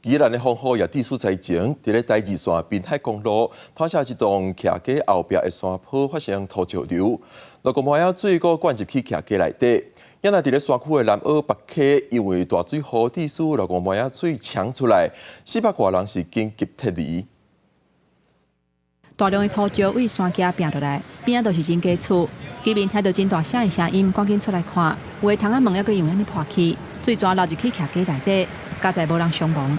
宜兰的风雨也地处在前，伫咧台二线滨海公路拖下一栋徛街后壁的山坡发生土石流，路公摩仔水果灌入去徛街内底。也那伫咧山区的南澳北溪，因为大水河地使路公摩仔水抢出来，400多人是紧急撤离。大量的土石为山架拼落来，边仔都是真家厝。居民听到真大声的声音，赶紧出来看，有的窗仔门还阁用安尼破去，水泉流入去徛街内底，加在无人伤亡。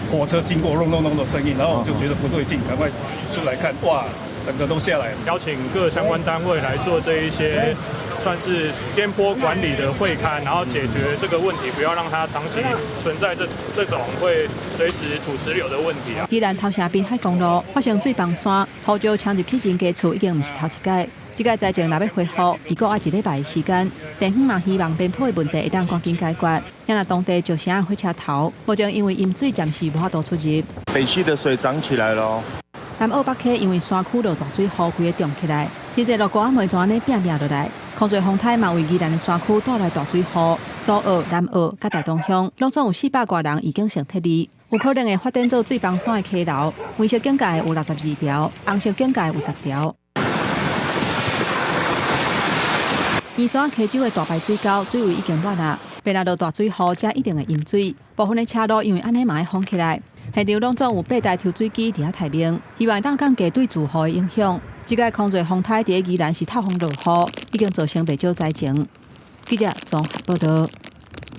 火车经过隆隆隆的声音，然后我就觉得不对劲，赶快出来看，哇，整个都下来了。邀请各相关单位来做这一些算是颠簸管理的会勘，然后解决这个问题，不要让它长期存在这种会随时土石流的问题啊。宜兰头城滨海公路发生水崩山，土石抢入去真家厝，已经唔是头一届。这个灾情若要恢复，伊阁要1礼拜的时间。地方嘛希望边坡的问题会当赶紧解决。也若当地就声火车头，目前因为淹水暂时无法度出入。北溪的水涨起来了。南澳北溪因为山区落大水，雨规个涨起来，真侪路高仔梅泉安尼拼落来。狂水风台嘛为宜兰的山区带来大水雨，苏澳、南澳、甲大东乡，拢总有400多人已经先撤离。有可能会发展做水崩山的溪流，黄色警戒有62条，红色警戒有10条。宜山溪州的大排水沟水位已经满啊，别若落大水雨，才一定会淹水。部分的车路因为安尼嘛会封起来。现场拢总有8台抽水机伫遐待命，希望当降低对住户的影响。这个狂水风台伫宜兰是透风落雨，已经造成不少灾情。记者综合报道。